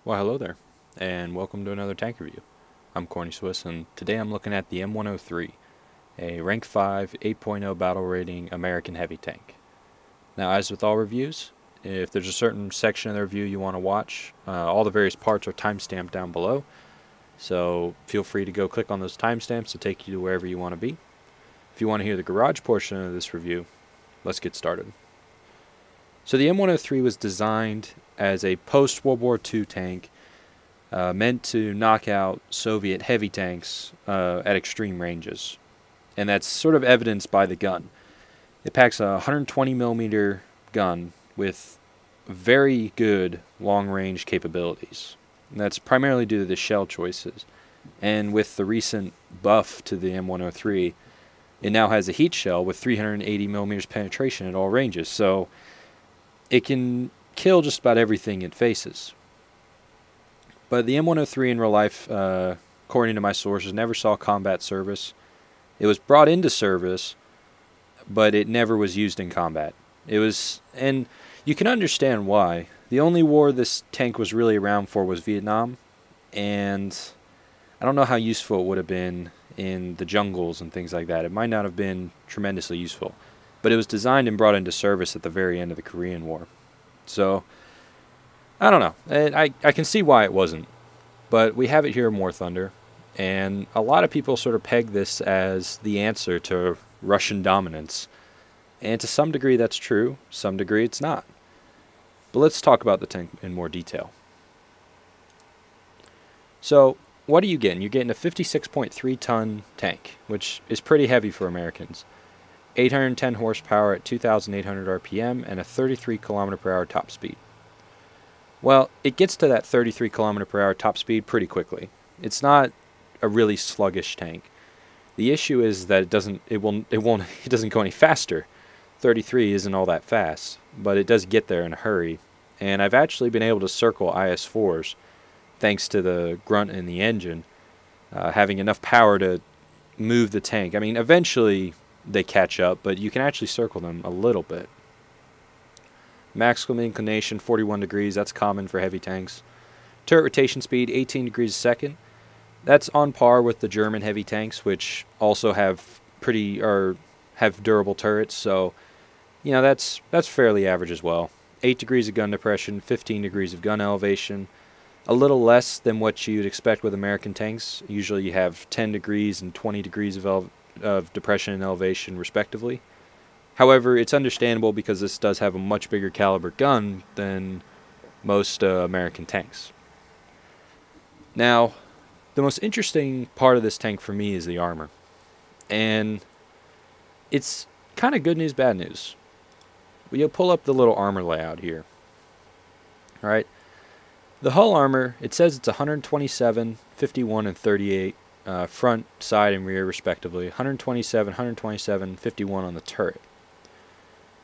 Well, hello there, and welcome to another tank review. I'm Corny Swiss, and today I'm looking at the M103, a Rank 5 8.0 battle rating American heavy tank. Now, as with all reviews, if there's a certain section of the review you want to watch, all the various parts are timestamped down below, so feel free to go click on those timestamps to take you to wherever you want to be. If you want to hear the garage portion of this review, let's get started. So the M103 was designed as a post-World War II tank meant to knock out Soviet heavy tanks at extreme ranges. And that's sort of evidenced by the gun. It packs a 120 millimeter gun with very good long-range capabilities. And that's primarily due to the shell choices. And with the recent buff to the M103, it now has a heat shell with 380 millimeters penetration at all ranges. So it can kill just about everything it faces. But the M103 in real life, according to my sources, never saw combat service. It was brought into service, but it never was used in combat. And you can understand why. The only war this tank was really around for was Vietnam, and I don't know how useful it would have been in the jungles and things like that. It might not have been tremendously useful. But it was designed and brought into service at the very end of the Korean War. So, I don't know. I can see why it wasn't. But we have it here in War Thunder. And a lot of people sort of peg this as the answer to Russian dominance. And to some degree that's true. Some degree it's not. But let's talk about the tank in more detail. So, what are you getting? You're getting a 56.3 ton tank, which is pretty heavy for Americans. 810 horsepower at 2,800 RPM and a 33 km per hour top speed. Well, it gets to that 33 km per hour top speed pretty quickly. It's not a really sluggish tank. The issue is that it doesn't go any faster. 33 isn't all that fast, but it does get there in a hurry. And I've actually been able to circle IS-4s thanks to the grunt in the engine having enough power to move the tank. I mean, eventually they catch up, but you can actually circle them a little bit. Maximum inclination 41 degrees, that's common for heavy tanks. Turret rotation speed 18 degrees a second. That's on par with the German heavy tanks, which also have durable turrets, so you know that's fairly average as well. 8 degrees of gun depression, 15 degrees of gun elevation. A little less than what you'd expect with American tanks. Usually you have 10 degrees and 20 degrees of depression and elevation respectively. However, it's understandable because this does have a much bigger caliber gun than most American tanks. Now, the most interesting part of this tank for me is the armor. And it's kind of good news, bad news. We'll pull up the little armor layout here. Alright. The hull armor, it says it's 127, 51, and 38. Front, side, and rear respectively. 127, 127, 51 on the turret.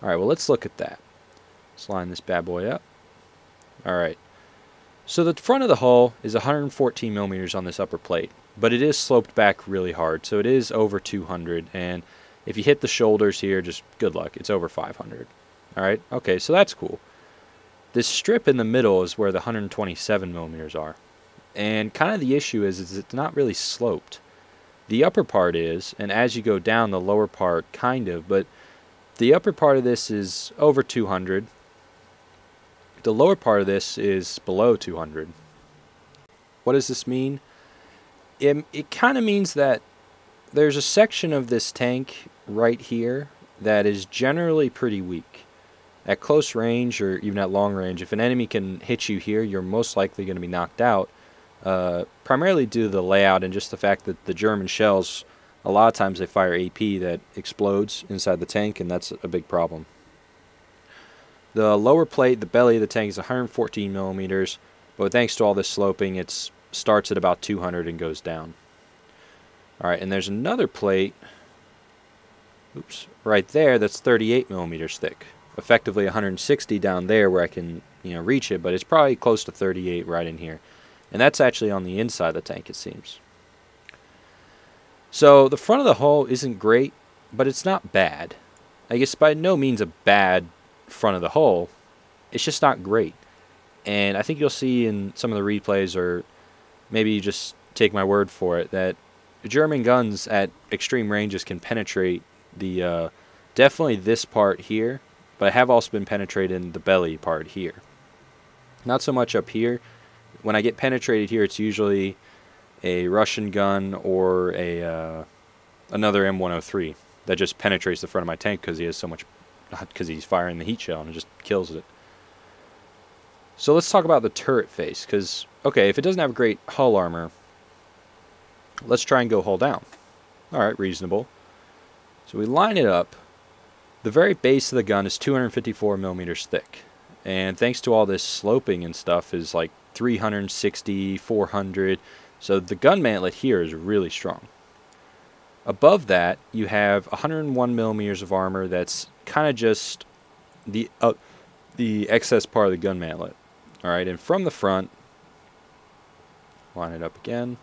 Alright, well let's look at that. Let's line this bad boy up. Alright. So the front of the hull is 114 millimeters on this upper plate. But it is sloped back really hard. So it is over 200. And if you hit the shoulders here, just good luck. It's over 500. Alright, okay, so that's cool. This strip in the middle is where the 127 millimeters are. And kind of the issue is it's not really sloped. The upper part is, and as you go down, the lower part kind of, but the upper part of this is over 200. The lower part of this is below 200. What does this mean? It kind of means that there's a section of this tank right here that is generally pretty weak. At close range, or even at long range, if an enemy can hit you here, you're most likely going to be knocked out. Primarily due to the layout and just the fact that the German shells, a lot of times they fire AP that explodes inside the tank, and that's a big problem. The lower plate, the belly of the tank is 114 millimeters, but thanks to all this sloping, it starts at about 200 and goes down. Alright, and there's another plate, right there, that's 38 millimeters thick. Effectively 160 down there where I can, reach it, but it's probably close to 38 right in here. And that's actually on the inside of the tank, it seems. So the front of the hull isn't great, but it's not bad. I guess by no means a bad front of the hull. It's just not great. And I think you'll see in some of the replays, or maybe you just take my word for it, that German guns at extreme ranges can penetrate the definitely this part here, but have also been penetrated in the belly part here. Not so much up here. When I get penetrated here, it's usually a Russian gun or a another M103 that just penetrates the front of my tank because he has so much, because he's firing the heat shell and it just kills it. So let's talk about the turret face, because, okay, if it doesn't have great hull armor, let's try and go hull down. Alright, reasonable. So we line it up. The very base of the gun is 254 millimeters thick. And thanks to all this sloping and stuff is like 360, 400. So the gun mantlet here is really strong. Above that, you have 101 millimeters of armor that's kind of just the excess part of the gun mantlet. Alright, and from the front, line it up again.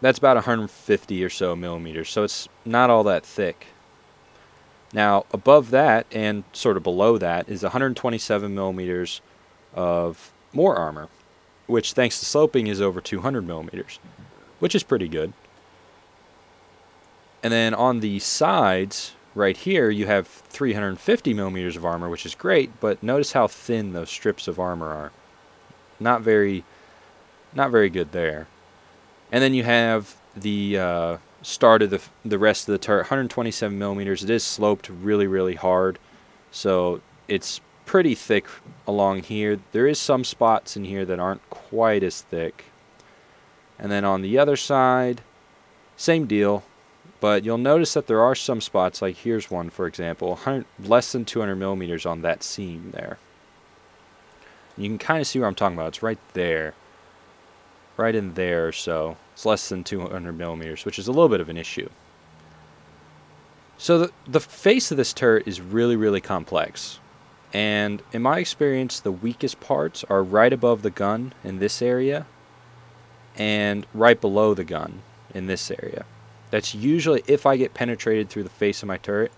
That's about 150 or so millimeters, so it's not all that thick. Now, above that and sort of below that is 127 millimeters of more armor, which, thanks to sloping, is over 200 millimeters, which is pretty good. And then on the sides, right here, you have 350 millimeters of armor, which is great, but notice how thin those strips of armor are. Not very good there. And then you have the start of the rest of the turret, 127 millimeters. It is sloped really, really hard, so it's pretty thick along here. There is some spots in here that aren't quite as thick. And then on the other side, same deal. But you'll notice that there are some spots, like here's one, for example, less than 200 millimeters on that seam there. You can kind of see where I'm talking about. It's right there. Right in there or so. It's less than 200 millimeters, which is a little bit of an issue. So the face of this turret is really, really complex. And in my experience, the weakest parts are right above the gun in this area and right below the gun in this area. That's usually, if I get penetrated through the face of my turret,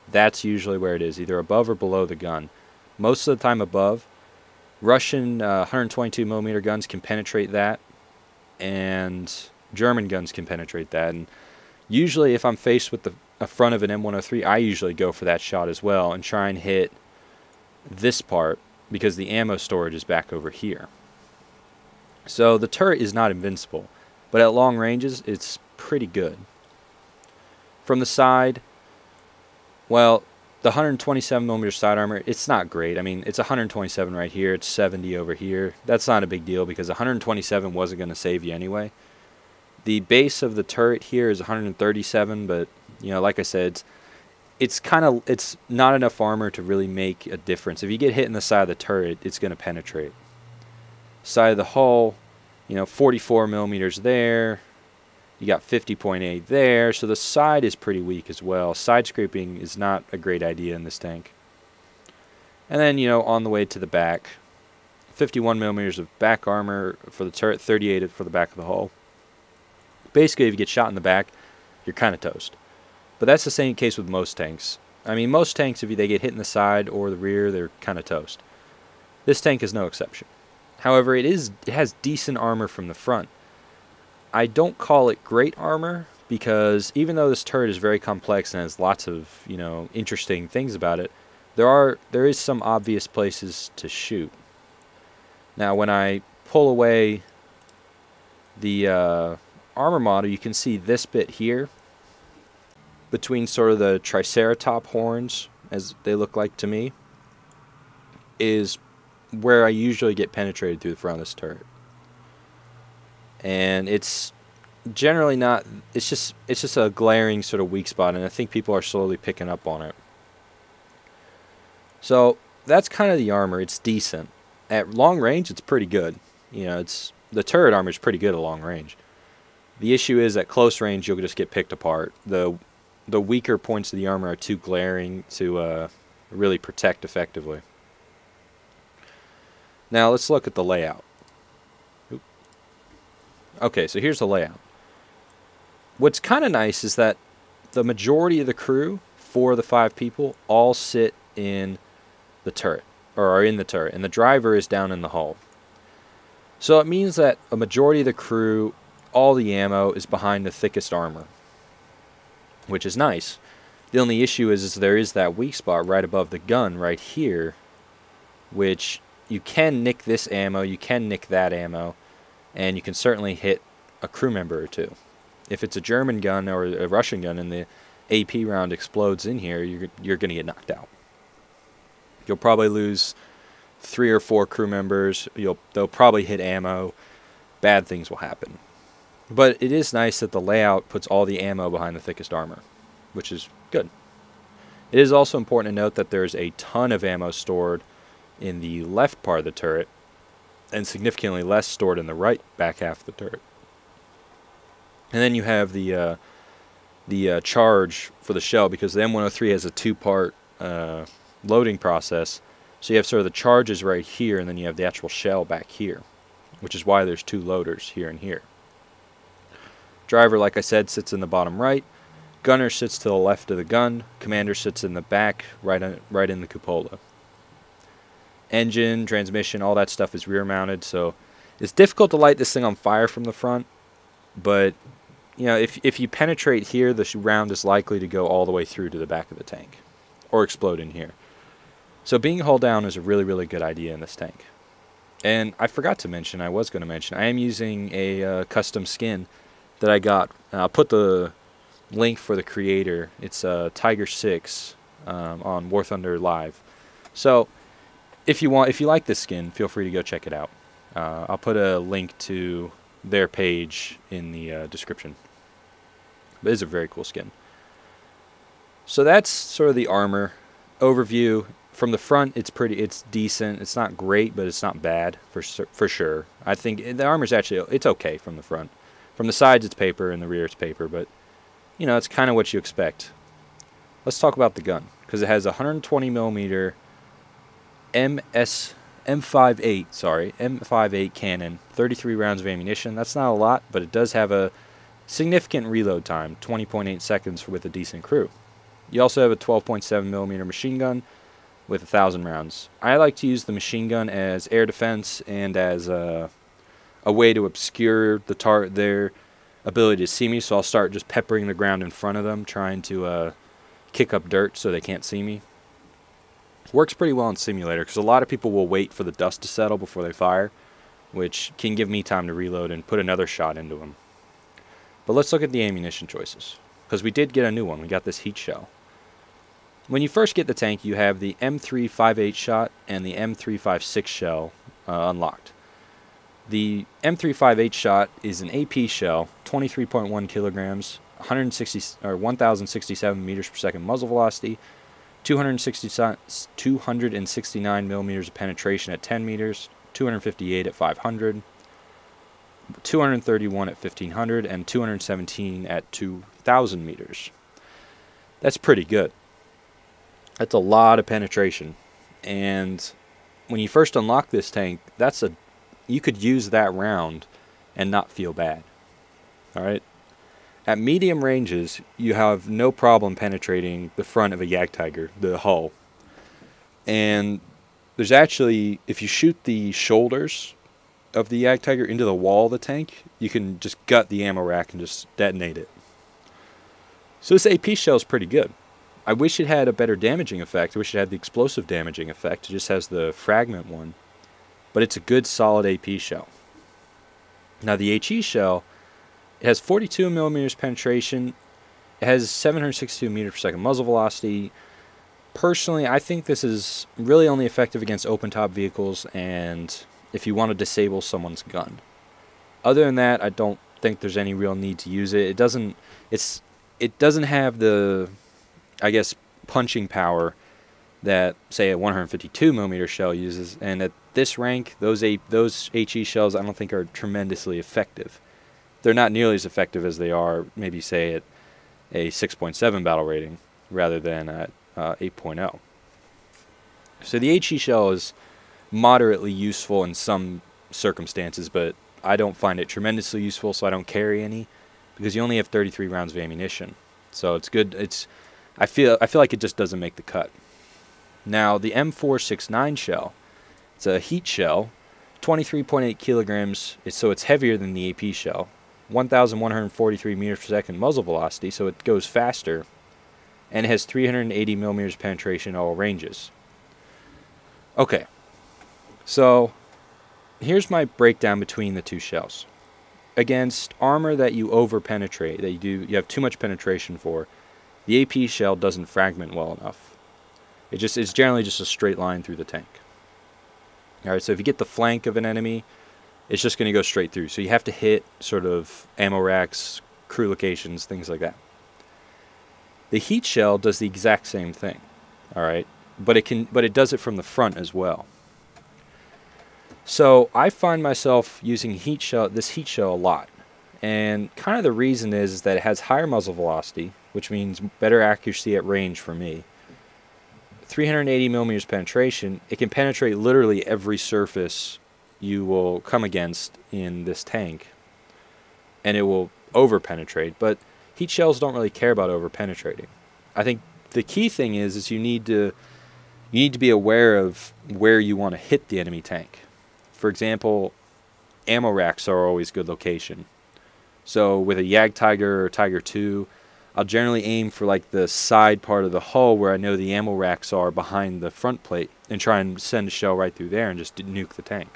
that's usually where it is, either above or below the gun. Most of the time above. Russian 122 millimeter guns can penetrate that, and German guns can penetrate that. And usually if I'm faced with the front of an M103, I usually go for that shot as well and try and hit this part, because the ammo storage is back over here. So the turret is not invincible, but at long ranges it's pretty good. From the side, well, the 127 millimeter side armor, it's not great. I mean, it's 127 right here, it's 70 over here. That's not a big deal because 127 wasn't going to save you anyway. The base of the turret here is 137, but you know, like I said, it's not enough armor to really make a difference. If you get hit in the side of the turret, it's going to penetrate. Side of the hull, you know, 44 millimeters there. You got 50.8 there, so the side is pretty weak as well. Side scraping is not a great idea in this tank. And then, you know, on the way to the back, 51 millimeters of back armor for the turret, 38 for the back of the hull. Basically, if you get shot in the back, you're kind of toast. But that's the same case with most tanks. I mean, most tanks, if they get hit in the side or the rear, they're kind of toast. This tank is no exception. However, it has decent armor from the front. I don't call it great armor because even though this turret is very complex and has lots of, you know, interesting things about it, there is some obvious places to shoot. Now, when I pull away the armor model, you can see this bit here between sort of the Triceratop horns, as they look like to me, is where I usually get penetrated through the front of this turret. And it's generally not, it's just a glaring sort of weak spot, and I think people are slowly picking up on it. So that's kind of the armor. It's decent. At long range, it's pretty good. You know, the turret armor is pretty good at long range. The issue is at close range, you'll just get picked apart. The weaker points of the armor are too glaring to really protect effectively. Now let's look at the layout. Okay, so here's the layout. What's kind of nice is that the majority of the crew, 4 of the 5 people, all sit in the turret. or are in the turret, and the driver is down in the hull. So it means that a majority of the crew, all the ammo, is behind the thickest armor, which is nice. The only issue is there is that weak spot right above the gun right here, which you can nick this ammo, you can nick that ammo, and you can certainly hit a crew member or two. If it's a German gun or a Russian gun and the AP round explodes in here, you're going to get knocked out. You'll probably lose 3 or 4 crew members. They'll probably hit ammo. Bad things will happen. But it is nice that the layout puts all the ammo behind the thickest armor, which is good. It is also important to note that there's a ton of ammo stored in the left part of the turret, and significantly less stored in the right back half of the turret. And then you have the charge for the shell, because the M103 has a 2-part loading process. So you have sort of the charges right here, and then you have the actual shell back here, which is why there's 2 loaders here and here. Driver, like I said, sits in the bottom right. Gunner sits to the left of the gun. Commander sits in the back, right in the cupola. Engine, transmission, all that stuff is rear mounted, so it's difficult to light this thing on fire from the front, but you know, if you penetrate here, the round is likely to go all the way through to the back of the tank or explode in here. So being hull down is a really, really good idea in this tank. And I forgot to mention, I am using a custom skin that I got. I'll put the link for the creator. It's Tiger 6 on War Thunder Live. So if you like this skin, feel free to go check it out. I'll put a link to their page in the description. But it is a very cool skin. So that's sort of the armor overview. From the front, it's decent. It's not great, but it's not bad for sure. I think the armor's it's okay from the front. From the sides, it's paper, and the rear, it's paper. But you know, it's kind of what you expect. Let's talk about the gun, because it has a 120 millimeter M58 cannon, 33 rounds of ammunition. That's not a lot, but it does have a significant reload time, 20.8 seconds with a decent crew. You also have a 12.7 millimeter machine gun with 1,000 rounds. I like to use the machine gun as air defense and as a way to obscure their ability to see me, so I'll start just peppering the ground in front of them, trying to kick up dirt so they can't see me. Works pretty well in simulator, because a lot of people will wait for the dust to settle before they fire, which can give me time to reload and put another shot into them. But let's look at the ammunition choices, because we did get a new one. We got this heat shell. When you first get the tank, you have the M358 shot and the M356 shell unlocked. The M358 shot is an AP shell, 23.1 kilograms, 1,067 meters per second muzzle velocity, 269 millimeters of penetration at 10 meters, 258 at 500, 231 at 1500, and 217 at 2000 meters. That's pretty good. That's a lot of penetration. And when you first unlock this tank, you could use that round and not feel bad. Alright? At medium ranges, you have no problem penetrating the front of a Jagdtiger, the hull. And there's actually, if you shoot the shoulders of the Jagdtiger into the wall of the tank, you can just gut the ammo rack and just detonate it. So this AP shell is pretty good. I wish it had a better damaging effect. I wish it had the explosive damaging effect. It just has the fragment one. But it's a good, solid AP shell. Now the HE shell, it has 42 millimeters penetration. It has 762 meters per second muzzle velocity. Personally, I think this is really only effective against open-top vehicles and if you want to disable someone's gun. Other than that, I don't think there's any real need to use it. It doesn't have the, I guess, punching power that, say, a 152 millimeter shell uses. And at this rank, those HE shells I don't think are tremendously effective. They're not nearly as effective as they are, maybe, say, at a 6.7 battle rating rather than at 8.0. So the HE shell is moderately useful in some circumstances, but I don't find it tremendously useful, so I don't carry any, because you only have 33 rounds of ammunition. So it's good. I feel like it just doesn't make the cut. Now, the M469 shell, it's a heat shell, 23.8 kilograms, so it's heavier than the AP shell. 1,143 meters per second muzzle velocity, so it goes faster, and it has 380 millimeters penetration in all ranges. Okay, so here's my breakdown between the two shells. Against armor that you over-penetrate, that you have too much penetration for, the AP shell doesn't fragment well enough. It's generally just a straight line through the tank. Alright, so if you get the flank of an enemy, it's just going to go straight through. So you have to hit sort of ammo racks, crew locations, things like that. The heat shell does the exact same thing. Alright, but it does it from the front as well. So I find myself using this heat shell a lot. And kind of the reason is that it has higher muzzle velocity, which means better accuracy at range for me. 380 millimeters penetration, it can penetrate literally every surface you will come against in this tank, and it will over penetrate. But heat shells don't really care about over penetrating. I think the key thing is you need to be aware of where you want to hit the enemy tank. For example, ammo racks are always a good location. So with a Jagdtiger or Tiger II, I'll generally aim for like the side part of the hull where I know the ammo racks are behind the front plate, and try and send a shell right through there and just nuke the tank.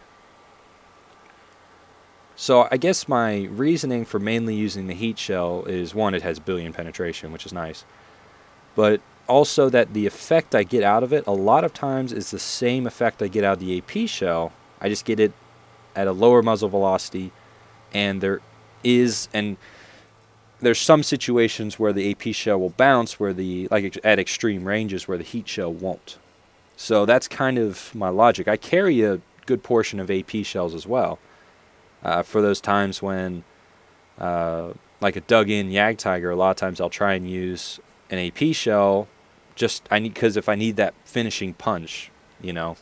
So I guess my reasoning for mainly using the heat shell is, one, it has billion penetration, which is nice, but also that the effect I get out of it a lot of times is the same effect I get out of the AP shell. I just get it at a lower muzzle velocity, and there's some situations where the AP shell will bounce, where at extreme ranges where the heat shell won't. So that's kind of my logic. I carry a good portion of AP shells as well, for those times when, like a dug-in Jagdtiger, a lot of times I'll try and use an AP shell, because if I need that finishing punch, you know.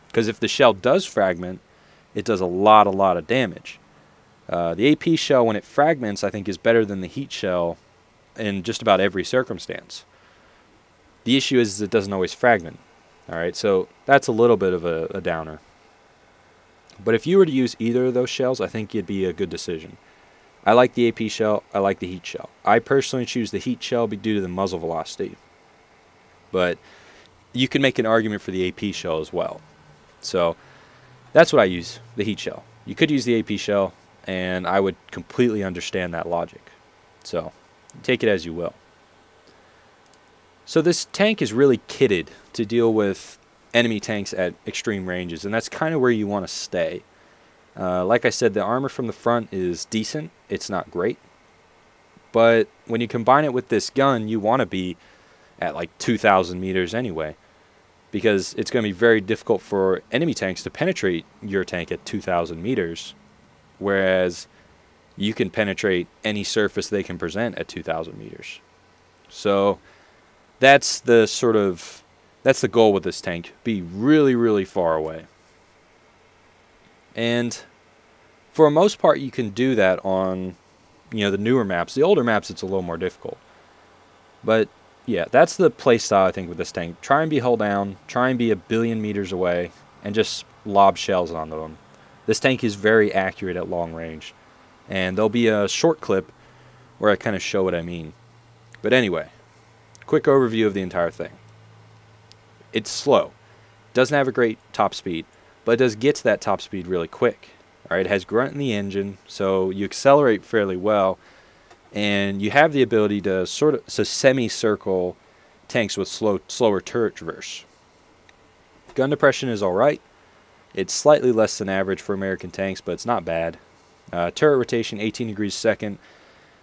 Because if the shell does fragment, it does a lot of damage. The AP shell, when it fragments, I think is better than the heat shell in just about every circumstance. The issue is it doesn't always fragment. Alright, so that's a little bit of a downer. But if you were to use either of those shells, I think it'd be a good decision. I like the AP shell, I like the heat shell. I personally choose the heat shell due to the muzzle velocity. But you can make an argument for the AP shell as well. So that's what I use, the heat shell. You could use the AP shell, and I would completely understand that logic. So take it as you will. So this tank is really kitted to deal with enemy tanks at extreme ranges, and that's kind of where you want to stay. Like I said, the armor from the front is decent. It's not great. But when you combine it with this gun, you want to be at like 2,000 meters anyway, because it's going to be very difficult for enemy tanks to penetrate your tank at 2,000 meters, whereas you can penetrate any surface they can present at 2,000 meters. So that's the goal with this tank, be really far away. And for the most part, you can do that on, the newer maps. The older maps, it's a little more difficult. But yeah, that's the play style, I think, with this tank. Try and be hull down, try and be a billion meters away, and just lob shells onto them. This tank is very accurate at long range. And there'll be a short clip where I kind of show what I mean. But anyway, quick overview of the entire thing. It's slow. Doesn't have a great top speed, but it does get to that top speed really quick. Alright, it has grunt in the engine, so you accelerate fairly well, and you have the ability to semi-circle tanks with slower turret traverse. Gun depression is alright. It's slightly less than average for American tanks, but it's not bad. Turret rotation, 18 degrees a second.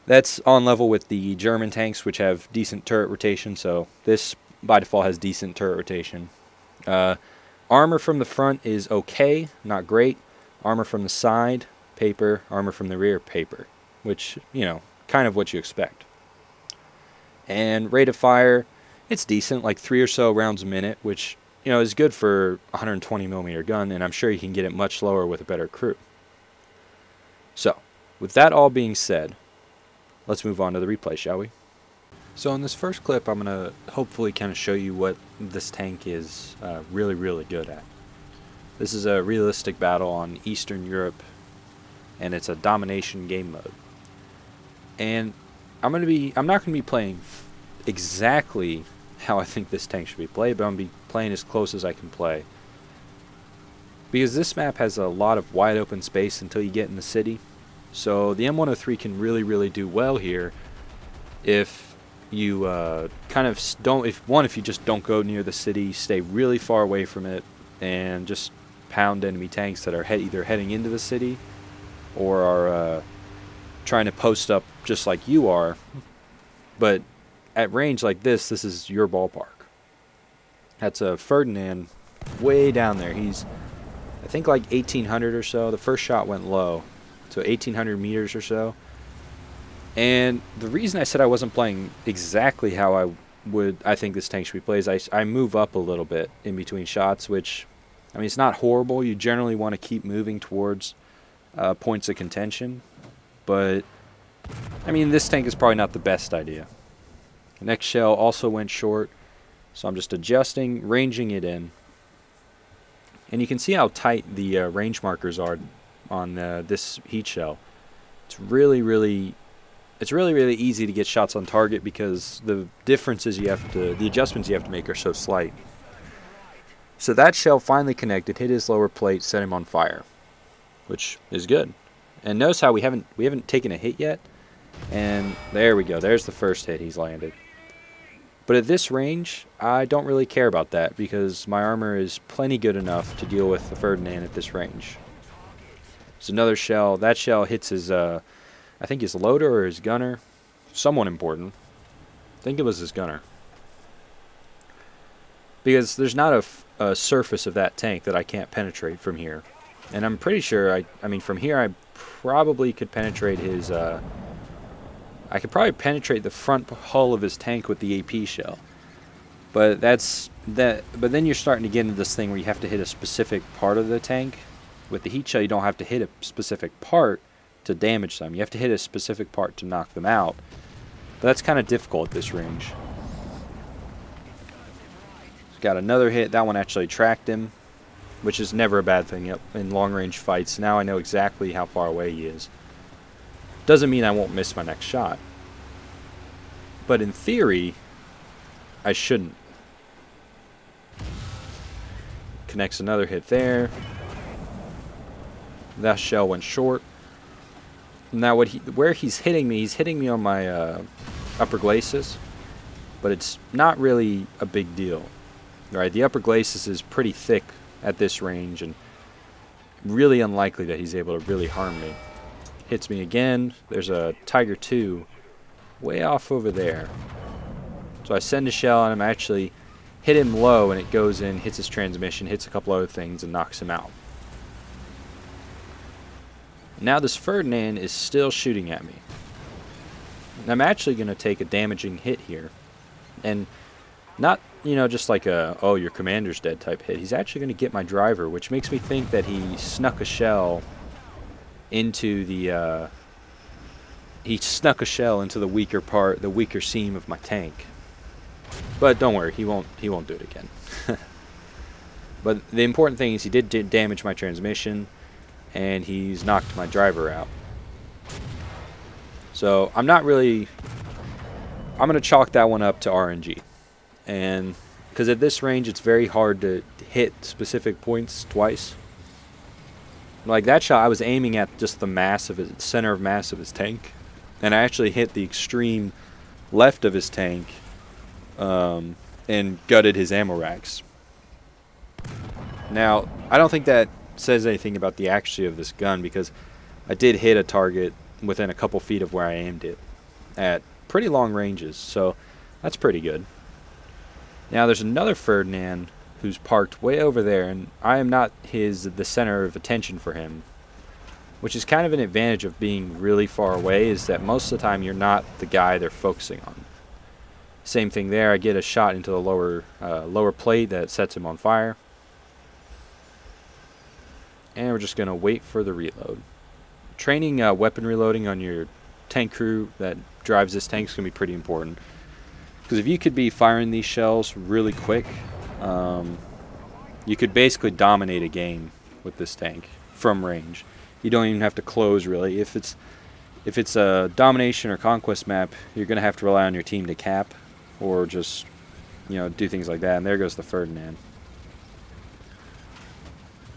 That's on level with the German tanks, which have decent turret rotation, so this by default has decent turret rotation. Armor from the front is okay, not great. Armor from the side, paper. Armor from the rear, paper. Which, kind of what you expect. And rate of fire, it's decent, like 3 or so rounds a minute, which, is good for a 120mm gun, and I'm sure you can get it much lower with a better crew. So, with that all being said, let's move on to the replay, shall we? So in this first clip, I'm going to hopefully kind of show you what this tank is really, really good at. This is a realistic battle on Eastern Europe, and it's a domination game mode. And I'm not going to be playing exactly how I think this tank should be played, but I'm going to be playing as close as I can play. Because this map has a lot of wide open space until you get in the city. So the M103 can really, really do well here if you if you just don't go near the city, stay really far away from it, and just pound enemy tanks that are either heading into the city or are trying to post up just like you are. But at range like this is your ballpark. That's a Ferdinand way down there. He's, I think, like 1,800 or so. The first shot went low, so 1,800 meters or so. And the reason I said I wasn't playing exactly how I think this tank should be played is I move up a little bit in between shots, which, I mean, it's not horrible. You generally want to keep moving towards points of contention. But, I mean, this tank is probably not the best idea. The next shell also went short, so I'm just adjusting, ranging it in. And you can see how tight the range markers are on this heat shell. It's really, really easy to get shots on target because the adjustments you have to make are so slight. So that shell finally connected, hit his lower plate, set him on fire, which is good. And notice how we haven't taken a hit yet, and there we go. There's the first hit he's landed. But at this range, I don't really care about that because my armor is plenty good enough to deal with the Ferdinand at this range. It's another shell. That shell hits his, I think his loader or his gunner. Someone important. I think it was his gunner. Because there's not a surface of that tank that I can't penetrate from here. And I'm pretty sure, I mean, from here I probably could penetrate his, I could probably penetrate the front hull of his tank with the AP shell. But but then you're starting to get into this thing where you have to hit a specific part of the tank. With the heat shell, you don't have to hit a specific part to damage them. You have to hit a specific part to knock them out. But that's kind of difficult at this range. Got another hit. That one actually tracked him, which is never a bad thing in long-range fights. Now I know exactly how far away he is. Doesn't mean I won't miss my next shot. But in theory, I shouldn't. Connects another hit there. That shell went short. Now where he's hitting me on my upper glacis, but it's not really a big deal. Right, the upper glacis is pretty thick at this range and really unlikely that he's able to really harm me. Hits me again. There's a Tiger II way off over there. So I send a shell on him, actually hit him low, and it goes in, hits his transmission, hits a couple other things, and knocks him out. Now this Ferdinand is still shooting at me. And I'm actually going to take a damaging hit here. And not, you know, just like a, oh, your commander's dead type hit. He's actually going to get my driver, which makes me think that he snuck a shell into the, weaker part, the weaker seam of my tank. But don't worry, he won't do it again. But the important thing is he did damage my transmission, and he's knocked my driver out. So I'm going to chalk that one up to RNG. And because at this range it's very hard to hit specific points twice. Like that shot, I was aiming at just the center of mass of his tank, and I actually hit the extreme left of his tank and gutted his ammo racks. Now, I don't think that says anything about the accuracy of this gun, because I did hit a target within a couple feet of where I aimed it at pretty long ranges, so that's pretty good. Now there's another Ferdinand who's parked way over there, and I am not the center of attention for him, which is kind of an advantage of being really far away, is that most of the time you're not the guy they're focusing on. Same thing there, I get a shot into the lower plate that sets him on fire. And we're just going to wait for the reload. Training weapon reloading on your tank crew that drives this tank is going to be pretty important. Because if you could be firing these shells really quick, you could basically dominate a game with this tank from range. You don't even have to close, really. If it's a domination or conquest map, you're going to have to rely on your team to cap or just, do things like that. And there goes the Ferdinand.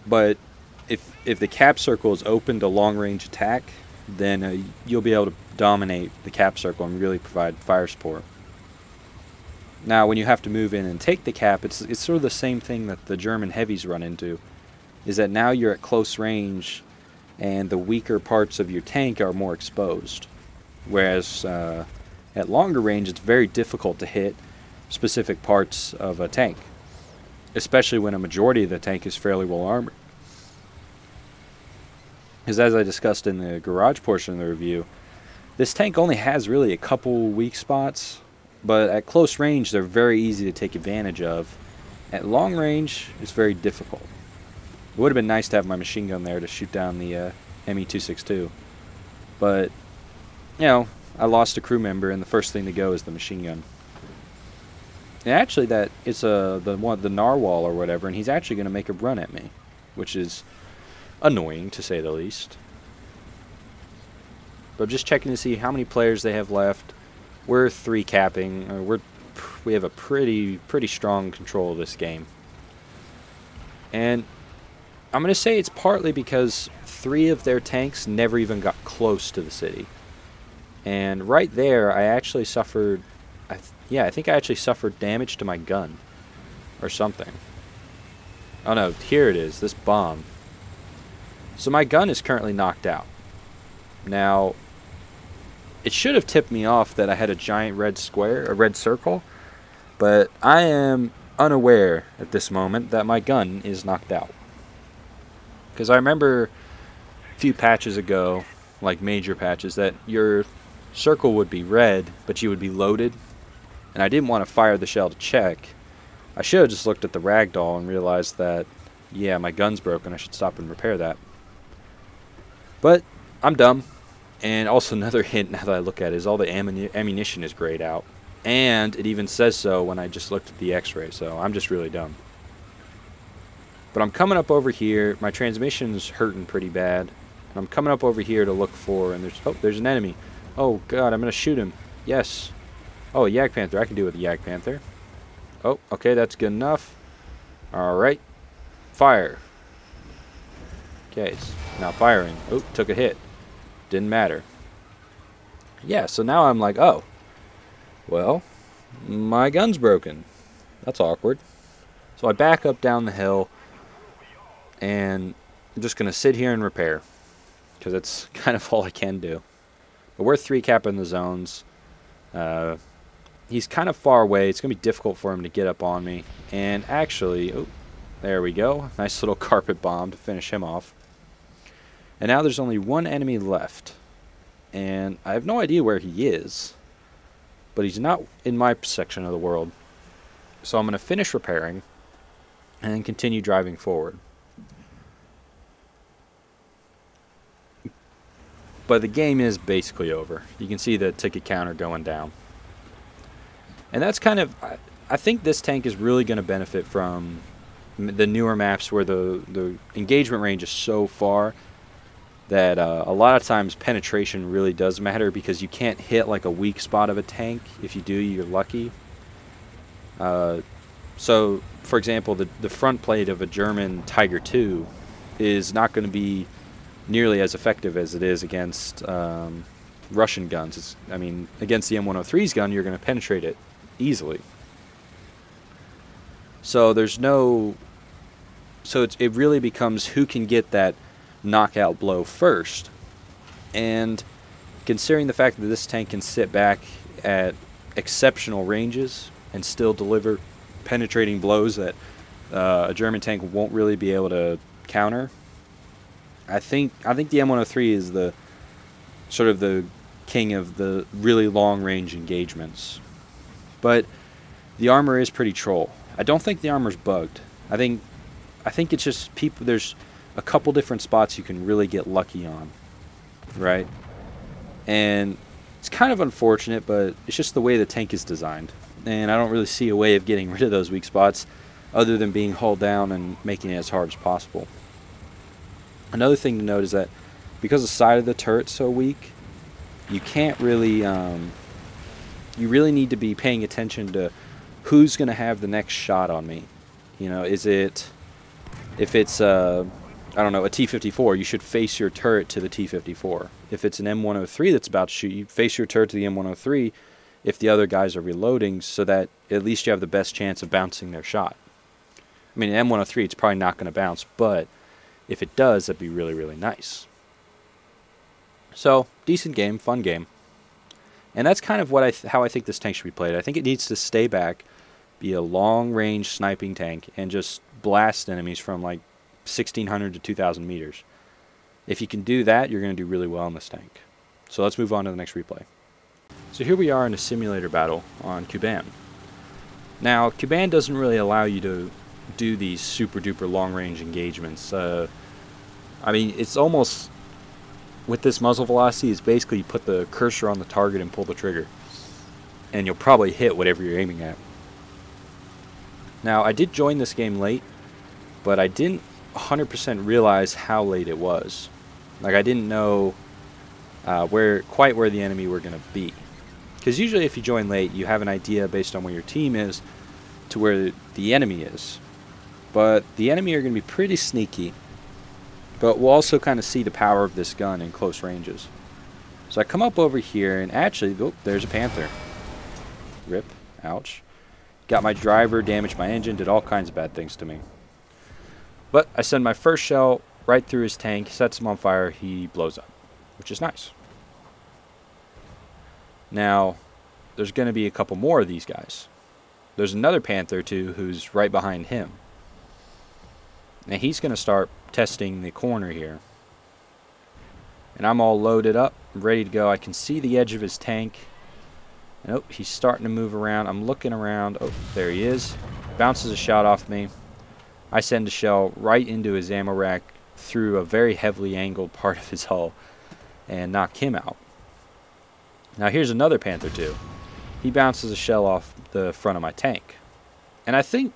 But if the cap circle is open to long-range attack, then you'll be able to dominate the cap circle and really provide fire support. Now, when you have to move in and take the cap, it's sort of the same thing that the German heavies run into, is that now you're at close range and the weaker parts of your tank are more exposed. Whereas at longer range, it's very difficult to hit specific parts of a tank, especially when a majority of the tank is fairly well armored. Because as I discussed in the garage portion of the review, this tank only has really a couple weak spots, but at close range they're very easy to take advantage of. At long range, it's very difficult. It would have been nice to have my machine gun there to shoot down the ME-262, but I lost a crew member, and the first thing to go is the machine gun. And actually, it's the narwhal or whatever, and he's actually going to make a run at me, which is annoying to say the least. But I'm just checking to see how many players they have left. We're 3 capping. We have a pretty strong control of this game. And I'm going to say it's partly because 3 of their tanks never even got close to the city. And right there, I actually suffered... I think I actually suffered damage to my gun. Or something. Oh no, here it is. This bomb. So my gun is currently knocked out. Now, it should have tipped me off that I had a giant red square, a red circle, but I am unaware at this moment that my gun is knocked out. Because I remember a few patches ago, like major patches, that your circle would be red, but you would be loaded, and I didn't want to fire the shell to check. I should have just looked at the ragdoll and realized that, yeah, my gun's broken, I should stop and repair that. But I'm dumb. And also another hint now that I look at it is all the ammunition is grayed out. And it even says so when I just looked at the x-ray, so I'm just really dumb. But I'm coming up over here, my transmission's hurting pretty bad. And I'm coming up over here to look for, and there's an enemy. Oh god, I'm going to shoot him. Yes. Oh, a Jagdpanther, I can do with a Jagdpanther. Oh, okay, that's good enough. Alright. Fire. Okay, now firing. Oh, took a hit. Didn't matter. Yeah, so now I'm like, oh, well, my gun's broken. That's awkward. So I back up down the hill, and I'm just going to sit here and repair, because it's kind of all I can do. But we're 3 capping the zones. He's kind of far away. It's going to be difficult for him to get up on me. And actually, oh, there we go. Nice little carpet bomb to finish him off. And now there's only 1 enemy left. And I have no idea where he is. But he's not in my section of the world. So I'm going to finish repairing and then continue driving forward. But the game is basically over. You can see the ticket counter going down. And that's kind of... I think this tank is really going to benefit from the newer maps where the engagement range is so far that a lot of times penetration really does matter, because you can't hit like a weak spot of a tank. If you do, you're lucky. So, for example, the front plate of a German Tiger II is not going to be nearly as effective as it is against Russian guns. I mean, against the M103's gun, you're going to penetrate it easily. So there's no... So it really becomes who can get that knockout blow first. And considering the fact that this tank can sit back at exceptional ranges and still deliver penetrating blows that a German tank won't really be able to counter, I think the M103 is the sort of the king of the really long range engagements. But the armor is pretty troll. I don't think the armor's bugged. I think it's just people. There's a couple different spots you can really get lucky on, right? And it's kind of unfortunate, but it's just the way the tank is designed. and I don't really see a way of getting rid of those weak spots other than being hulled down and making it as hard as possible. Another thing to note is that because the side of the turret's so weak, you can't really, you really need to be paying attention to who's going to have the next shot on me. You know, if it's, I don't know, a T-54, you should face your turret to the T-54. If it's an M103 that's about to shoot, you face your turret to the M103 if the other guys are reloading, so that at least you have the best chance of bouncing their shot. I mean, an M103, it's probably not going to bounce, but if it does, that'd be really, really nice. So, decent game, fun game. And that's kind of what how I think this tank should be played. I think it needs to stay back, be a long-range sniping tank, and just blast enemies from like 1,600 to 2,000 meters. If you can do that, you're going to do really well in this tank. So let's move on to the next replay. So here we are in a simulator battle on Kuban. Now, Kuban doesn't really allow you to do these super-duper long-range engagements. I mean, it's almost, with this muzzle velocity, it's basically you put the cursor on the target and pull the trigger. And you'll probably hit whatever you're aiming at. Now, I did join this game late, but I didn't 100% realize how late it was. Like, I didn't know quite where the enemy were going to be. Because usually if you join late, you have an idea based on where your team is to where the enemy is. But the enemy are going to be pretty sneaky. But we'll also kind of see the power of this gun in close ranges. So I come up over here, and actually, oh, there's a Panther. Rip. Ouch. Got my driver, damaged my engine, did all kinds of bad things to me. But I send my first shell right through his tank, sets him on fire, he blows up, which is nice. Now, there's going to be a couple more of these guys. There's another Panther, too, who's right behind him. And he's going to start testing the corner here. And I'm all loaded up, ready to go. I can see the edge of his tank. Nope, he's starting to move around. I'm looking around. Oh, there he is. Bounces a shot off me. I send a shell right into his ammo rack through a very heavily angled part of his hull and knock him out. Now here's another Panther too. He bounces a shell off the front of my tank. And I think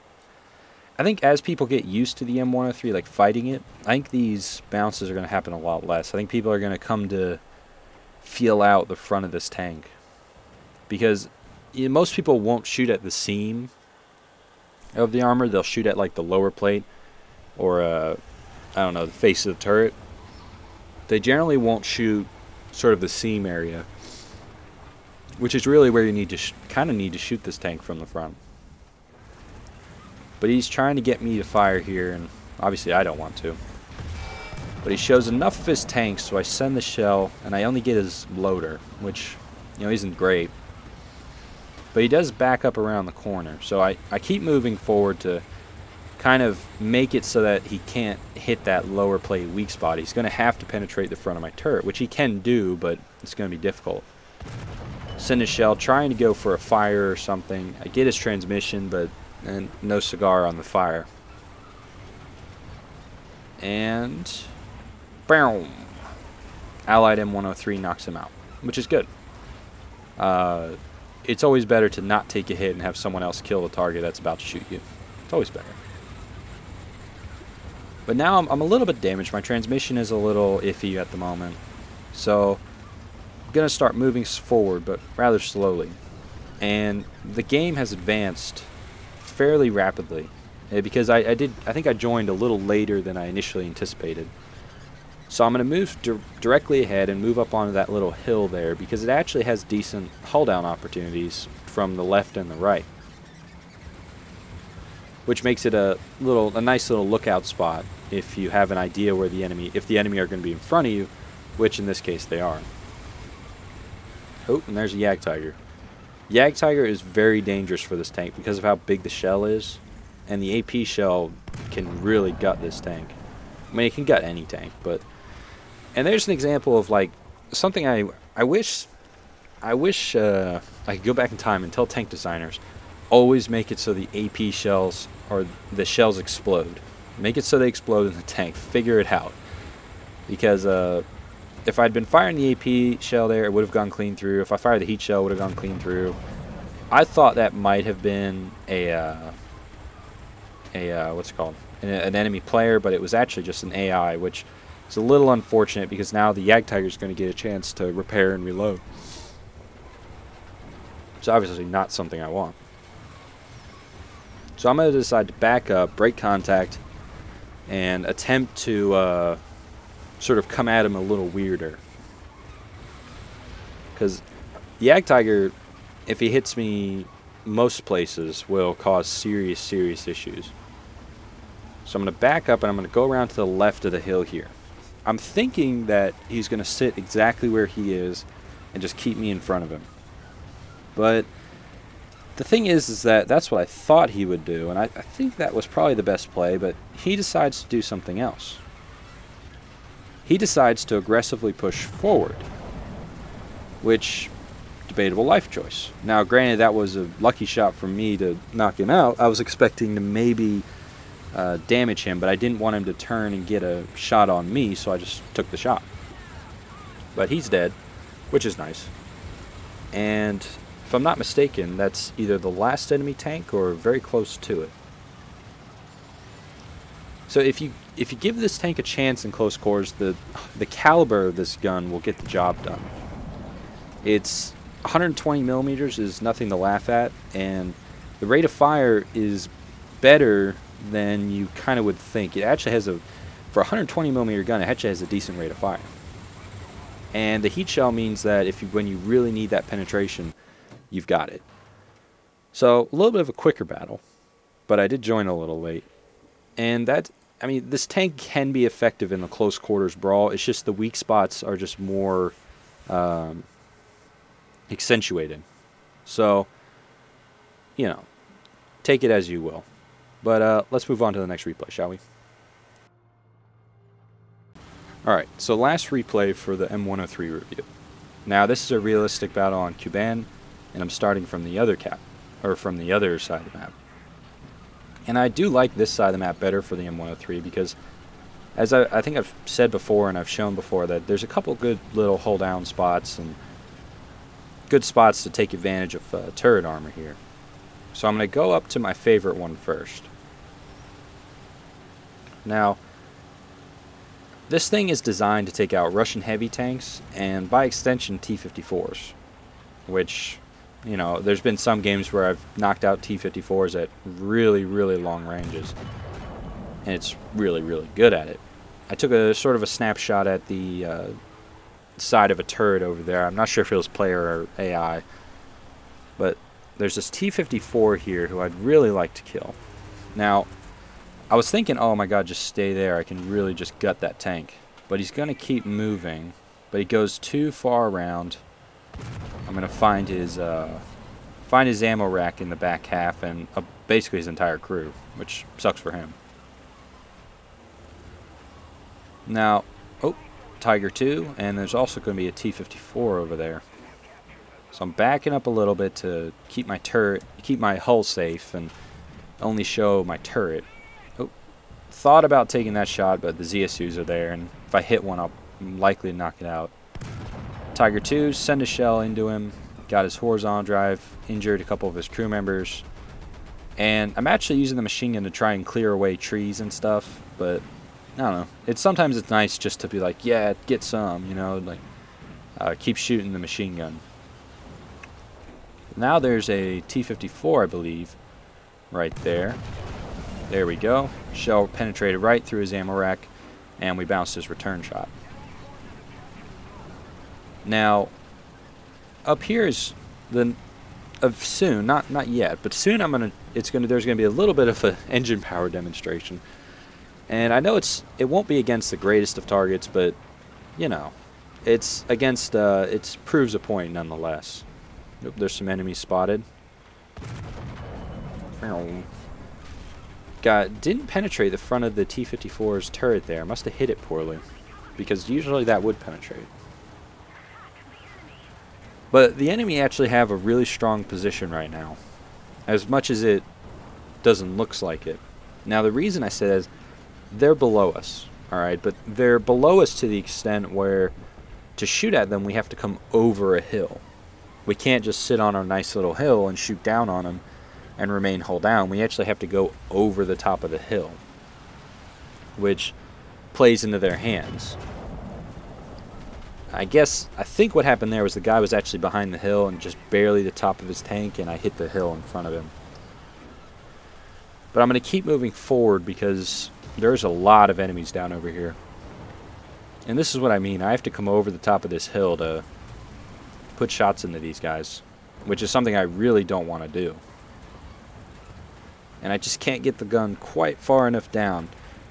as people get used to the M103, like fighting it, I think these bounces are going to happen a lot less. I think people are going to come to feel out the front of this tank. Because most people won't shoot at the seam of the armor. They'll shoot at like the lower plate or I don't know, the face of the turret. They generally won't shoot sort of the seam area, which is really where you need to kind of need to shoot this tank from the front. But he's trying to get me to fire here, and obviously I don't want to. But he shows enough of his tank, so I send the shell, and I only get his loader, which, you know, isn't great. But he does back up around the corner, so I keep moving forward to kind of make it so that he can't hit that lower plate weak spot. He's going to have to penetrate the front of my turret, which he can do, but it's going to be difficult. Send a shell, trying to go for a fire or something. I get his transmission, but no cigar on the fire. And boom! Allied M103 knocks him out, which is good. It's always better to not take a hit and have someone else kill the target that's about to shoot you. It's always better. But now I'm a little bit damaged. My transmission is a little iffy at the moment. So I'm going to start moving forward, but rather slowly. And the game has advanced fairly rapidly. Because I think I joined a little later than I initially anticipated. So I'm going to move directly ahead and move up onto that little hill there, because it actually has decent hull down opportunities from the left and the right, which makes it a nice little lookout spot if you have an idea where if the enemy are going to be in front of you, which in this case they are. Oh, and there's a Jagdtiger. Jagdtiger is very dangerous for this tank because of how big the shell is, and the AP shell can really gut this tank. I mean, it can gut any tank, but... And there's an example of, like, something I wish I could go back in time and tell tank designers, always make it so the AP shells, or the shells explode. Make it so they explode in the tank. Figure it out. Because if I'd been firing the AP shell there, it would have gone clean through. If I fired the heat shell, it would have gone clean through. I thought that might have been what's it called? An enemy player, but it was actually just an AI, which is a little unfortunate because now the Jagdtiger is going to get a chance to repair and reload. It's obviously not something I want. So I'm going to decide to back up, break contact, and attempt to sort of come at him a little weirder. Because the Jagdtiger, if he hits me most places, will cause serious, serious issues. So I'm going to back up and I'm going to go around to the left of the hill here. I'm thinking that he's going to sit exactly where he is and just keep me in front of him. But the thing is that that's what I thought he would do, and I think that was probably the best play, but he decides to do something else. He decides to aggressively push forward, which, debatable life choice. Now, granted, that was a lucky shot for me to knock him out. I was expecting to maybe damage him, but I didn't want him to turn and get a shot on me, so I just took the shot. But he's dead, which is nice. And if I'm not mistaken, that's either the last enemy tank or very close to it. So if you give this tank a chance in close quarters, the caliber of this gun will get the job done. It's 120 millimeters is nothing to laugh at, and the rate of fire is better than you kind of would think. It actually has for a 120 millimeter gun, it actually has a decent rate of fire. And the heat shell means that when you really need that penetration, you've got it. So a little bit of a quicker battle, but I did join a little late. And this tank can be effective in the close quarters brawl. It's just the weak spots are just more accentuated. So, take it as you will. But let's move on to the next replay, shall we? Alright, so last replay for the M103 review. Now, this is a realistic battle on Kuban, and I'm starting from the other from the other side of the map. And I do like this side of the map better for the M103 because, as I think I've said before and I've shown before, that there's a couple good little hold down spots and good spots to take advantage of turret armor here. So I'm going to go up to my favorite one first. Now, this thing is designed to take out Russian heavy tanks and, by extension, T-54s, which, there's been some games where I've knocked out T-54s at really, really long ranges, and it's really, really good at it. I took a sort of a snapshot at the side of a turret over there. I'm not sure if it was player or AI, but there's this T-54 here who I'd really like to kill. Now, I was thinking, oh my god, just stay there. I can really just gut that tank. But he's going to keep moving. But he goes too far around. I'm going to find his ammo rack in the back half and basically his entire crew, which sucks for him. Now, Tiger 2, and there's also going to be a T-54 over there. So I'm backing up a little bit to keep my hull safe and only show my turret. Thought about taking that shot, but the ZSUs are there, and if I hit one, I'm likely to knock it out. Tiger 2, send a shell into him, got his horizontal drive, injured a couple of his crew members, and I'm actually using the machine gun to try and clear away trees and stuff, but I don't know. Sometimes it's nice just to be like, yeah, get some, keep shooting the machine gun. Now there's a T-54, I believe, right there. There we go. Shell penetrated right through his ammo rack, and we bounced his return shot. Now, up here is soon, not yet, but soon there's gonna be a little bit of an engine power demonstration. And I know it won't be against the greatest of targets, but it's against it proves a point nonetheless. Oop, there's some enemies spotted. Didn't penetrate the front of the T-54's turret there. Must have hit it poorly, because usually that would penetrate. But the enemy actually have a really strong position right now, as much as it doesn't look like it. Now the reason I say that is they're below us, alright, but they're below us to the extent where to shoot at them we have to come over a hill. we can't just sit on our nice little hill and shoot down on them and remain hull down. We actually have to go over the top of the hill, which plays into their hands. I think what happened there was the guy was actually behind the hill and just barely the top of his tank, and I hit the hill in front of him. But I'm going to keep moving forward because there's a lot of enemies down over here. And this is what I mean. I have to come over the top of this hill to put shots into these guys, which is something I really don't want to do. And I just can't get the gun quite far enough down.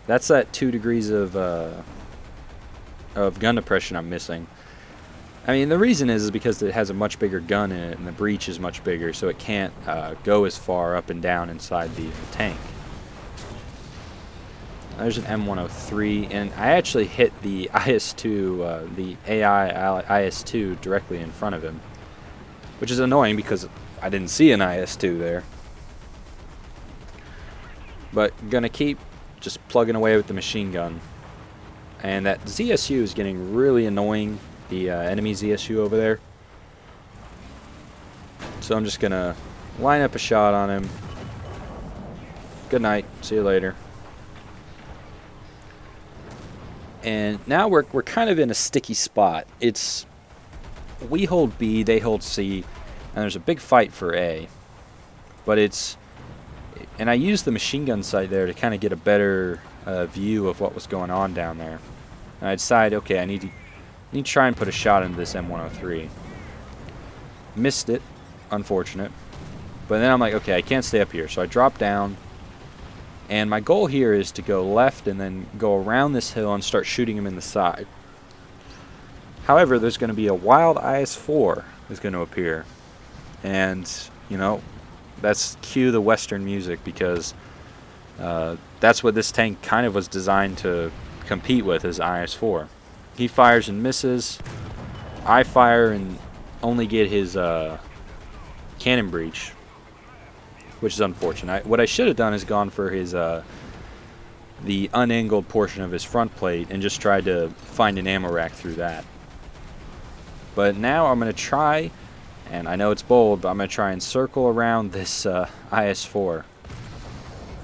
That's that 2 degrees of gun depression I'm missing. I mean, the reason is because it has a much bigger gun in it, and the breech is much bigger, so it can't go as far up and down inside the tank. There's an M103, and I actually hit the IS-2, the AI IS-2 directly in front of him, which is annoying because I didn't see an IS-2 there. But gonna keep just plugging away with the machine gun. And that ZSU is getting really annoying, the enemy ZSU over there. So I'm just gonna line up a shot on him. Good night, see you later. And now we're kind of in a sticky spot. It's, we hold B, they hold C, and there's a big fight for A. But it's, and I used the machine gun sight there to kind of get a better view of what was going on down there. And I decided, okay, I need to try and put a shot into this M103. Missed it, unfortunate. But then I'm like, okay, I can't stay up here, so I drop down. And my goal here is to go left and then go around this hill and start shooting him in the side. However, there's going to be a wild IS-4 is going to appear. And, you know, that's cue the Western music, because that's what this tank kind of was designed to compete with, is IS-4. He fires and misses. I fire and only get his cannon breech, which is unfortunate. What I should have done is gone for his the unangled portion of his front plate and just tried to find an ammo rack through that. But now I'm going to try, and I know it's bold, but I'm going to try and circle around this IS-4.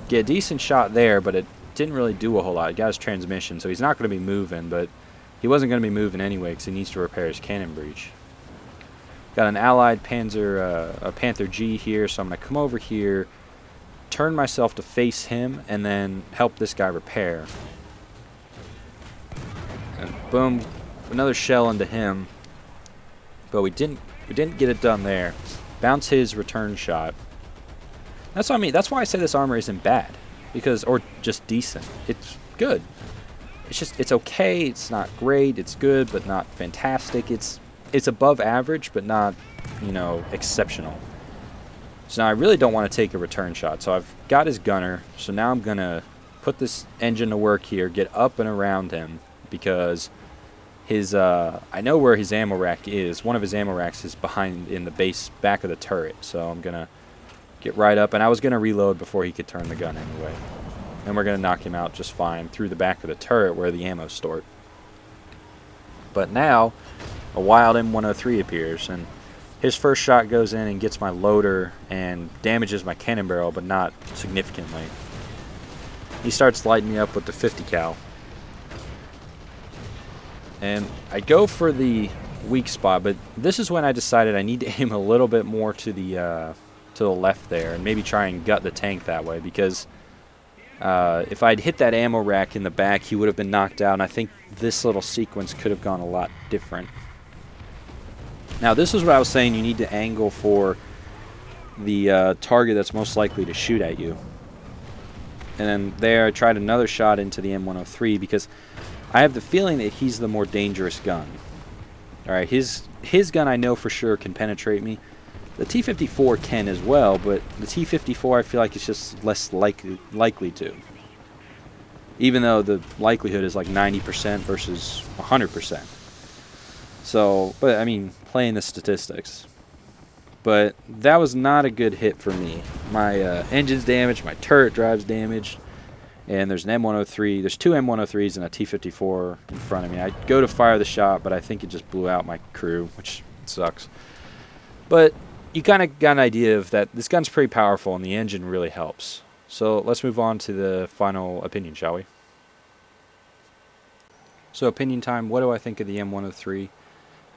Get a decent shot there, but it didn't really do a whole lot. It got his transmission, so he's not going to be moving, but he wasn't going to be moving anyway because he needs to repair his cannon breech. Got an Allied a Panther G here, so I'm going to come over here, turn myself to face him, and then help this guy repair. And boom, another shell into him. But we didn't get it done there. Bounce his return shot. That's what I mean. That's why I say this armor isn't bad, because, or just decent. It's good. It's just, it's okay. It's not great. It's good, but not fantastic. It's above average, but not, you know, exceptional. So now I really don't want to take a return shot. So I've got his gunner. So now I'm going to put this engine to work here, get up and around him, because his, I know where his ammo rack is. One of his ammo racks is behind in the back of the turret. So I'm going to get right up. And I was going to reload before he could turn the gun anyway. And we're going to knock him out just fine through the back of the turret where the ammo's stored. But now a wild M103 appears, and his first shot goes in and gets my loader and damages my cannon barrel, but not significantly. He starts lighting me up with the 50 cal. And I go for the weak spot, but this is when I decided I need to aim a little bit more to the left there, and maybe try and gut the tank that way, because if I'd hit that ammo rack in the back, he would have been knocked out, and I think this little sequence could have gone a lot different. Now, this is what I was saying, you need to angle for the target that's most likely to shoot at you. And then there, I tried another shot into the M103, because I have the feeling that he's the more dangerous gun. Alright, his gun I know for sure can penetrate me. The T-54 can as well, but the T-54 I feel like it's just less likely to. Even though the likelihood is like 90% versus 100%. So, but I mean, playing the statistics. But that was not a good hit for me. My engine's damaged, my turret drive's damaged, and there's an M103. There's two M103s and a T-54 in front of me. I go to fire the shot, but I think it just blew out my crew, which sucks. But you kind of got an idea of that this gun's pretty powerful and the engine really helps. So let's move on to the final opinion, shall we? So opinion time, what do I think of the M103?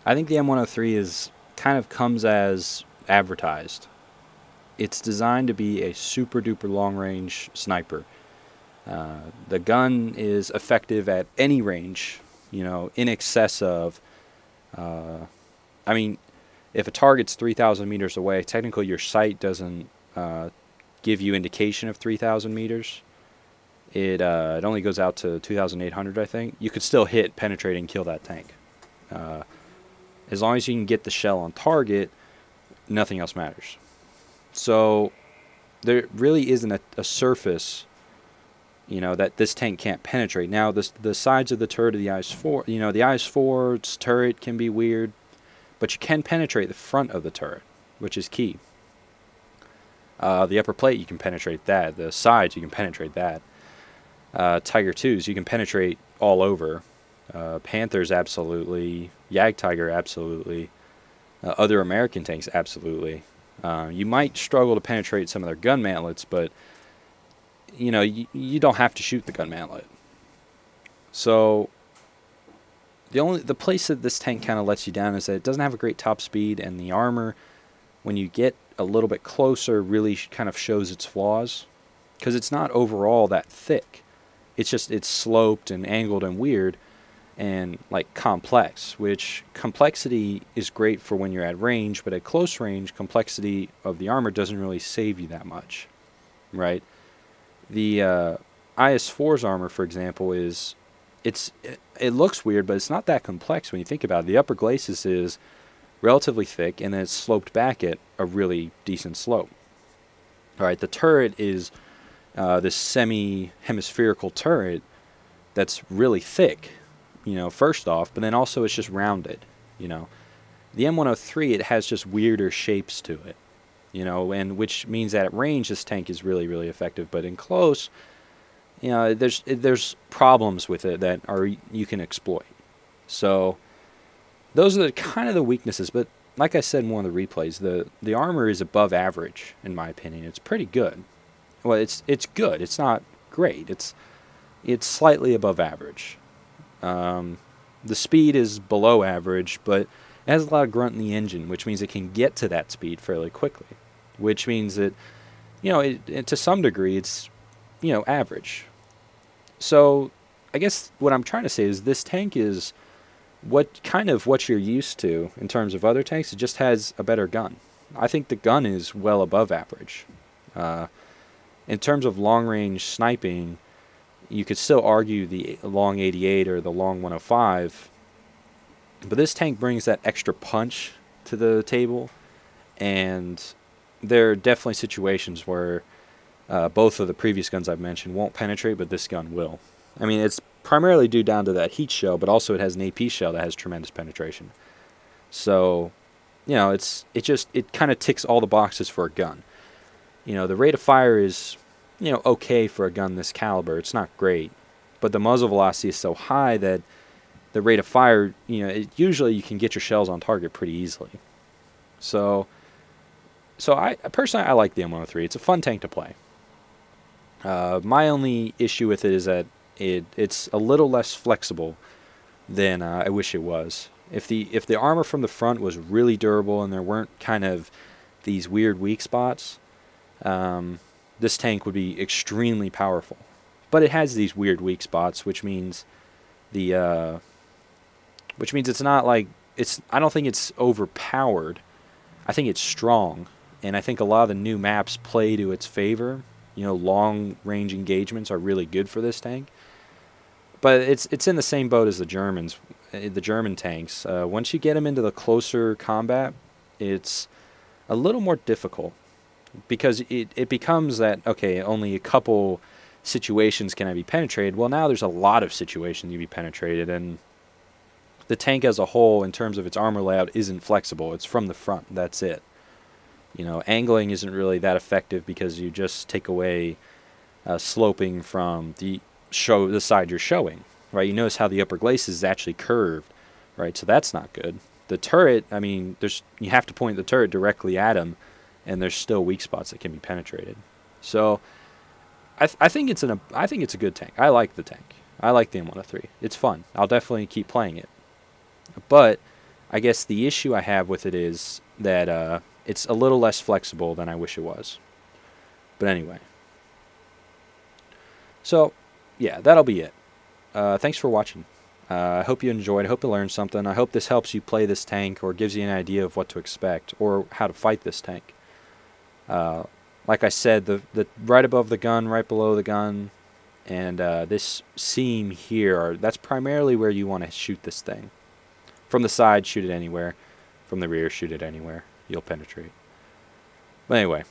I think the M103 is kind of comes as advertised. It's designed to be a super duper long range sniper. The gun is effective at any range, in excess of, I mean, if a target's 3,000 meters away, technically your sight doesn't give you indication of 3,000 meters. It only goes out to 2,800, I think. You could still hit, penetrate, and kill that tank. As long as you can get the shell on target, nothing else matters. So there really isn't a surface, that this tank can't penetrate. Now, the sides of the turret of the IS-4, the IS-4's turret can be weird, but you can penetrate the front of the turret, which is key. The upper plate, you can penetrate that. The sides, you can penetrate that. Tiger 2s, you can penetrate all over. Panthers, absolutely. Jagdtiger, absolutely. Other American tanks, absolutely. You might struggle to penetrate some of their gun mantlets, but you don't have to shoot the gun mantlet. So the place that this tank kind of lets you down is that it doesn't have a great top speed, and the armor, when you get a little bit closer, really kind of shows its flaws, because it's not overall that thick. It's sloped and angled and weird and like complex, which complexity is great for when you're at range, but at close range, complexity of the armor doesn't really save you that much, right? The IS-4's armor, for example, it looks weird, but it's not that complex when you think about it. The upper glacis is relatively thick, and then it's sloped back at a really decent slope. All right, the turret is this semi-hemispherical turret that's really thick, first off, but then also it's just rounded, The M103, it has just weirder shapes to it, and which means that at range this tank is really, really effective, but in close, there's problems with it that you can exploit. So those are kind of the weaknesses, but like I said in one of the replays, the armor is above average, in my opinion. It's pretty good. Well, it's good. It's not great. It's slightly above average. The speed is below average, but it has a lot of grunt in the engine, which means it can get to that speed fairly quickly. Which means that, to some degree, it's, average. So, I guess what I'm trying to say is this tank is what you're used to in terms of other tanks. It just has a better gun. I think the gun is well above average. In terms of long-range sniping, you could still argue the long 88 or the long 105, but this tank brings that extra punch to the table, and there are definitely situations where both of the previous guns I've mentioned won't penetrate, but this gun will. I mean, it's primarily due down to that heat shell, but also it has an AP shell that has tremendous penetration. So, it kind of ticks all the boxes for a gun. The rate of fire is, okay for a gun this caliber. It's not great, but the muzzle velocity is so high that the rate of fire, usually you can get your shells on target pretty easily. So I personally, I like the M103. It's a fun tank to play. My only issue with it is that it's a little less flexible than I wish it was. If the armor from the front was really durable and there weren't kind of these weird weak spots, this tank would be extremely powerful. But it has these weird weak spots, which means it's not like I don't think it's overpowered. I think it's strong, and I think a lot of the new maps play to its favor. Long range engagements are really good for this tank. But it's in the same boat as the Germans, the German tanks. Once you get them into the closer combat, it's a little more difficult, because it becomes that, okay, only a couple situations can I be penetrated. Well, now there's a lot of situations you be penetrated, and the tank as a whole, in terms of its armor layout, isn't flexible. It's from the front. That's it. Angling isn't really that effective because you just take away sloping from the side you're showing, right? You notice how the upper glacis is actually curved, right? So that's not good. The turret, I mean, you have to point the turret directly at him, and there's still weak spots that can be penetrated. So I think it's a good tank. I like the tank. I like the M103. It's fun. I'll definitely keep playing it. But I guess the issue I have with it is that it's a little less flexible than I wish it was. But anyway. So, yeah, that'll be it. Thanks for watching. I hope you enjoyed. I hope you learned something. I hope this helps you play this tank or gives you an idea of what to expect or how to fight this tank. Like I said, the right above the gun, right below the gun, and this seam here, that's primarily where you want to shoot this thing. From the side, shoot it anywhere. From the rear, shoot it anywhere. You'll penetrate. But anyway,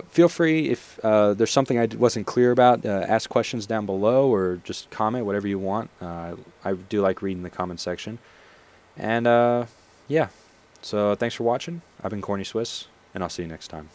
feel free if there's something I wasn't clear about, ask questions down below or just comment, whatever you want. I do like reading the comment section. And yeah, so thanks for watching. I've been Corny Swiss, and I'll see you next time.